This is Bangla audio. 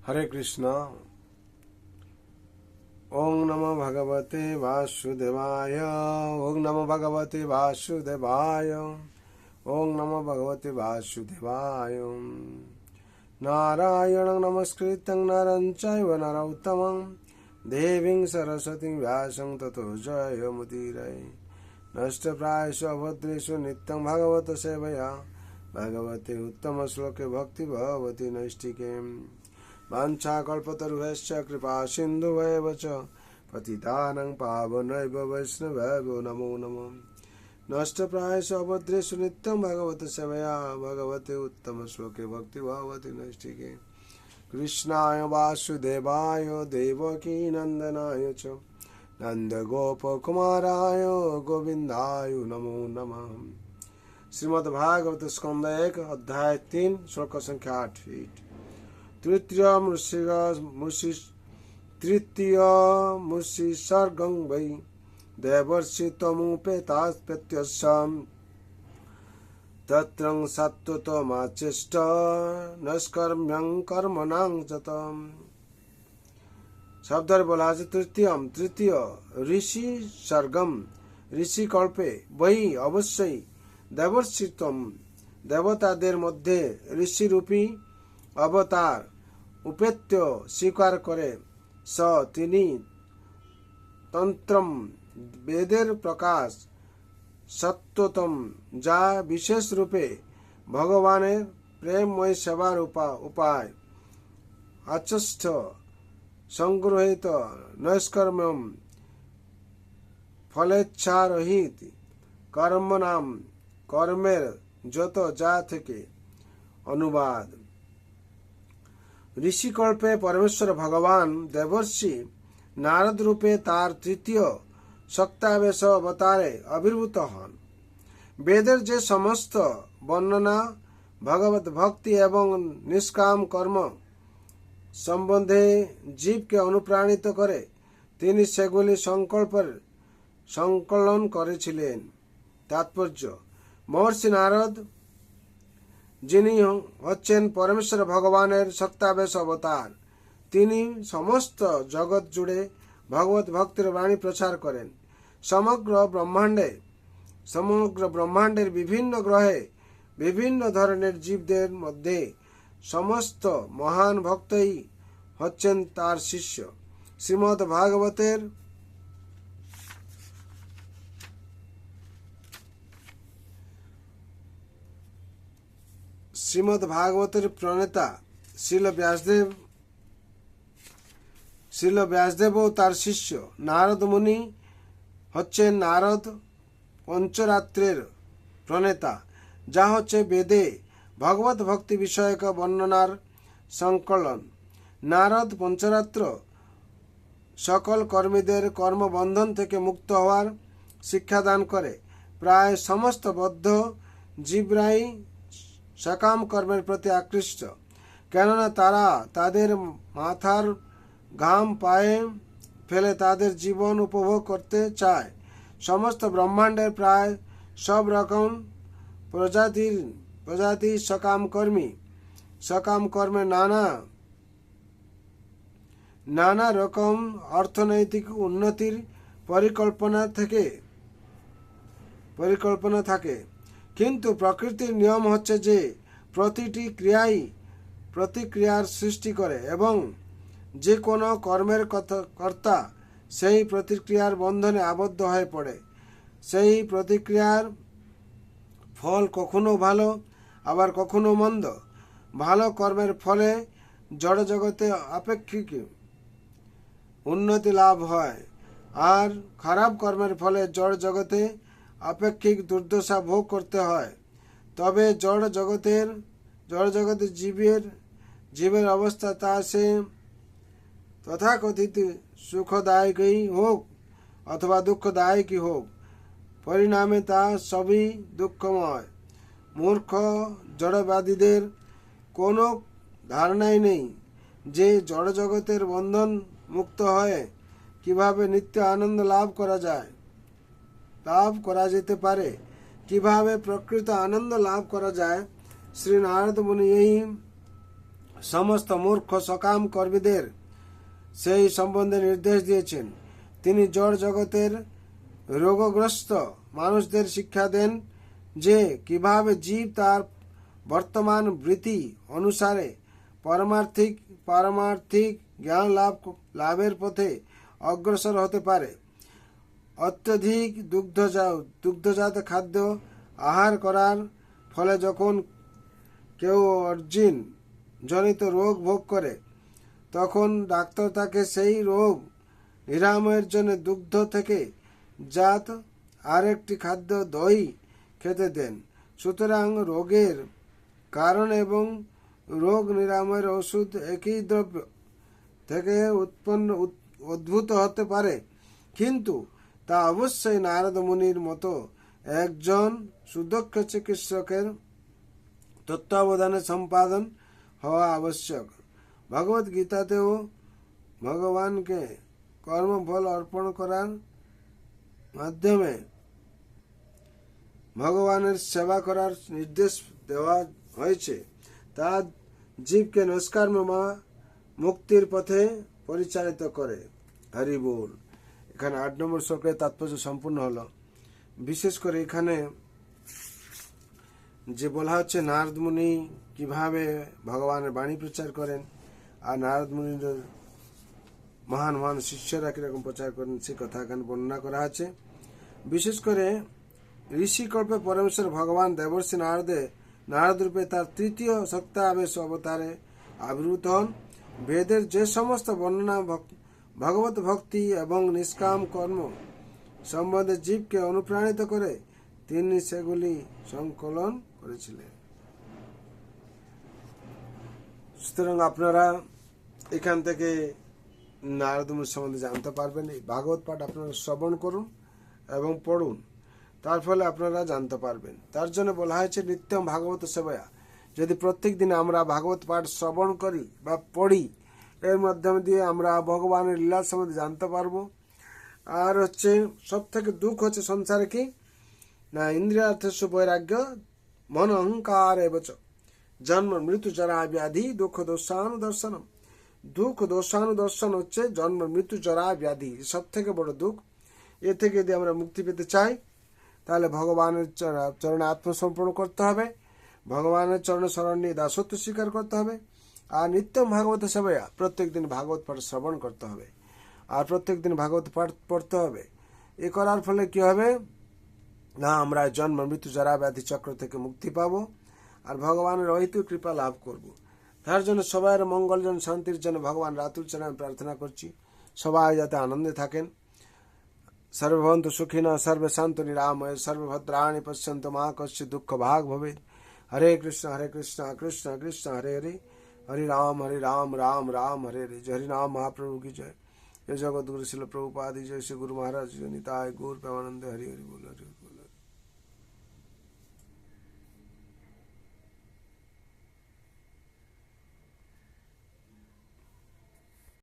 हरे कृष्णा। ओम नमो भगवते वासुदेवाय। ओम नमो भगवते वासुदेवाय। ओम नमो भगवते वासुदेवाय। नारायणं नमस्कृतं नरं चैव नरोत्तमं देवीं सरस्वतीं व्यासं ततो जयमुदीरये। नष्टप्रायेषु अभद्रेषु नित्यं भगवत सेवया भगवते उत्तमश्लोके भक्ति भवति नैष्टिके। वाञ्छाकल्पतरुभ्यश्च कृपा सिन्धुभ्येव च पतितानां पावनेभ्यो वैष्णवेभ्यो नमो नमः। नष्टप्रायेषु अभद्रेषु नित्यं भगवत सेवया भगवते उत्तमश्लोके भक्ति भवति नैष्टिके। कृष्णाय वासुदेवाय देवकी नन्दनाय च नन्दगोपकुमाराय गोविन्दाय नमो नमः। श्रीमद्भागवत स्कंद 1 अध्याय 3 श्लोक संख्या 8। तृतीयमुषिसर्गं वै देवर्षि त्वमुपेतास्पत्यस्यां तत्रं सत्त्वतमाचेष्ट नष्कर्म्यं कर्मणां जतम्। शब्द बोला तृतीय ऋषि सर्गम ऋषि कल्पे वही अवश्य देवर्षि तम देवतादेर मध्य ऋषि रूपी अवतार उपेत्य स्वीकार करे स तिनी तंत्रम वेदेर प्रकाश सत्वतम जा विशेष रूपे भगवानेर प्रेममय सेवार उपाय आचष्ट संग्रहित नैष्कर्म्यम फलेच्छा रहित कर्म नाम कर्मेर যত যা থেকে। অনুবাদ। ঋষিকল্পে পরমেশ্বর ভগবান দেবর্ষি নারদ রূপে তার তৃতীয় সত্তাবেশ অবতারে আবির্ভূত হন। বেদের যে সমস্ত বর্ণনা ভগবত ভক্তি এবং নিষ্কাম কর্ম সম্বন্ধে জীবকে অনুপ্রাণিত করে তিনি সেগুলি সংকলন করেছিলেন। তাৎপর্য: মহর্ষি নারদ যিনি হচ্ছেন পরমেশ্বর ভগবানের সত্তাবেশ অবতার, তিনি সমস্ত জগৎ জুড়ে ভগবত ভক্তির বাণী প্রচার করেন। সমগ্র ব্রহ্মাণ্ডের বিভিন্ন গ্রহে বিভিন্ন ধরনের জীবদের মধ্যে সমস্ত মহান ভক্তই হচ্ছেন তার শিষ্য। শ্রীমদ্ ভাগবতের প্রণেতা শ্রীল ব্যাসদেব ও তার শিষ্য নারদ মুনি হচ্ছেন নারদ পঞ্চরাত্রের প্রণেতা, যা হচ্ছে বেদে ভগবত ভক্তি বিষয়ক বর্ণনার সংকলন। নারদ পঞ্চরাত্র সকল কর্মীদের কর্মবন্ধন থেকে মুক্ত হওয়ার শিক্ষাদান করে। প্রায় সমস্ত বদ্ধ জীবরাই সকাম কর্মের প্রতি আকৃষ্ট, কেননা তারা তাদের মাথার ঘাম পায়ে ফেলে তাদের জীবন উপভোগ করতে চায়। সমস্ত ব্রহ্মাণ্ডের প্রায় সব রকম প্রজাতি সকাম কর্মে নানা রকম অর্থনৈতিক উন্নতির পরিকল্পনা থাকে, কিন্তু প্রকৃতির নিয়ম হচ্ছে যে প্রতিটি ক্রিয়াই প্রতিক্রিয়ার সৃষ্টি করে এবং যে কোনো কর্মের কর্তা সেই প্রতিক্রিয়ার বন্ধনে আবদ্ধ হয়ে পড়ে। সেই প্রতিক্রিয়ার ফল কখনো ভালো আবার কখনো মন্দ। ভালো কর্মের ফলে জড়জগতে আপেক্ষিক উন্নতি লাভ হয়, আর খারাপ কর্মের ফলে জড় জগতে আপেক্ষিক দুর্দশা ভোগ করতে হয়। তবে জড় জগতে জীবের অবস্থা তা সে তথাকথিত সুখদায়কই হোক অথবা দুঃখদায়কই হোক, পরিণামে তা সবই দুঃখময়। মূর্খ জড়বাদীদের কোনো ধারণাই নেই যে জড়জগতের বন্ধন মুক্ত হয়ে কিভাবে নিত্য আনন্দ লাভ করা যেতে পারে, কিভাবে প্রকৃত আনন্দ লাভ করা যায়। শ্রী নারদ মুনি এই সমস্ত মূর্খ সকাম কর্মীদের সেই সম্বন্ধে নির্দেশ দিয়েছেন। তিনি জড় জগতের রোগগ্রস্ত মানুষদের শিক্ষা দেন যে কিভাবে জীব তার বর্তমান বৃত্তি অনুসারে পারমার্থিক জ্ঞান লাভের পথে অগ্রসর হতে পারে। অত্যধিক দুগ্ধজাত খাদ্য আহার করার ফলে যখন কেউ অর্জিন জনিত রোগ ভোগ করে, তখন ডাক্তার তাকে সেই রোগ নিরাময়ের জন্য দুগ্ধ থেকে জাত আরেকটি খাদ্য দই খেতে দেন। সুতরাং রোগের কারণ এবং রোগ নিরাময়ের ওষুধ একই দ্রব্য থেকে উদ্ভূত হতে পারে, কিন্তু তা অবশ্যই নারদ মুনির মতো একজন সুদক্ষ চিকিৎসকের তত্ত্বাবধানে সম্পাদন হওয়া আবশ্যক। ভগবত গীতাতেও ভগবানকে কর্মফল অর্পণ করার মাধ্যমে ভগবানের সেবা করার নির্দেশ দেওয়া হয়েছে। তা জীবকে নিষ্কর্ম মুক্তির পথে পরিচালিত করে। হরি বল। এখানে 8 নম্বর শ্লোকের তাৎপর্য সম্পূর্ণ হলো। বিশেষ করে এখানে যে বলা হচ্ছে নারদ মুনি কিভাবে ভগবানের বাণী প্রচার করেন, আর নারদ মুনির মহান মহান শিষ্যরা কিরকম প্রচার করেন, সে কথা এখানে বর্ণনা করা আছে। বিশেষ করে ঋষিকল্পে পরমেশ্বর ভগবান দেবর্ষি নারদ রূপে তার তৃতীয় সত্যাবেশ অবতারে আবির্ভূত হন। বেদের যে সমস্ত বর্ণনা ভগবত ভক্তি এবং নিষ্কাম কর্ম সম্বন্ধে জীবকে অনুপ্রাণিত করে, তিনি সেগুলি সংকলন করেছিলেন। সুতরাং আপনারা এখান থেকে নারদ মুনির সম্বন্ধে জানতে পারবেন। এই ভাগবত পাঠ আপনারা শ্রবণ করুন এবং পড়ুন, তার ফলে আপনারা জানতে পারবেন। তার জন্য বলা হয়েছে নিত্যম ভাগবত সেবয়া। যদি প্রত্যেক দিন আমরা ভাগবত পাঠ শ্রবণ করি বা পড়ি, এর মাধ্যমে দিয়ে আমরা ভগবানের লীলা সম্বন্ধে জানতে পারবো। আর হচ্ছে সব থেকে দুঃখ হচ্ছে সংসারে কি না, ইন্দ্রিয়ার্থস্য বৈরাগ্য মন অহংকার এবচ জন্ম মৃত্যু জরা ব্যাধি দুঃখ দোষানুদর্শনম। দুঃখ দোষানুদর্শন হচ্ছে জন্ম মৃত্যু জরা ব্যাধি, সব থেকে বড় দুঃখ। এ থেকে যদি আমরা মুক্তি পেতে চাই, তাহলে ভগবানের চরণে আত্মসমর্পণ করতে হবে, ভগবানের চরণে শরণ নিয়ে দাসত্ব স্বীকার করতে হবে, আর নিত্যম ভাগবত সেবয়া প্রত্যেক দিন ভাগবত পাঠ শ্রবণ করতে হবে, আর প্রত্যেক দিন ভাগবত পাঠ পড়তে হবে। এ করার ফলে কি হবে না, আমরা জন্ম মৃত্যু জরা ব্যাধি চক্র থেকে মুক্তি পাবো আর ভগবানের অহিত কৃপা লাভ করব। তার জন্য সবাই মঙ্গল জন শান্তির জন্য ভগবান রাতুল চরণে প্রার্থনা করছি, সবাই যাতে আনন্দে থাকেন। সর্বভবন্তু সুখিনঃ সর্বে শান্ত নিরাময় সর্বভদ্রাণি পশ্যন্তু মা কশ্চিৎ দুঃখ ভাগ ভবেৎ। হরে কৃষ্ণ কৃষ্ণ কৃষ্ণ হরে হরে, হরে রাম রাম রাম হরে হরে। जय हरि नाम महाप्रभु की जय। जय जगत गुरु शिल प्रभुपाद जय। श्री गुरु महाराज निताय गौर प्रेमानंद हरि हरि बोल हरि।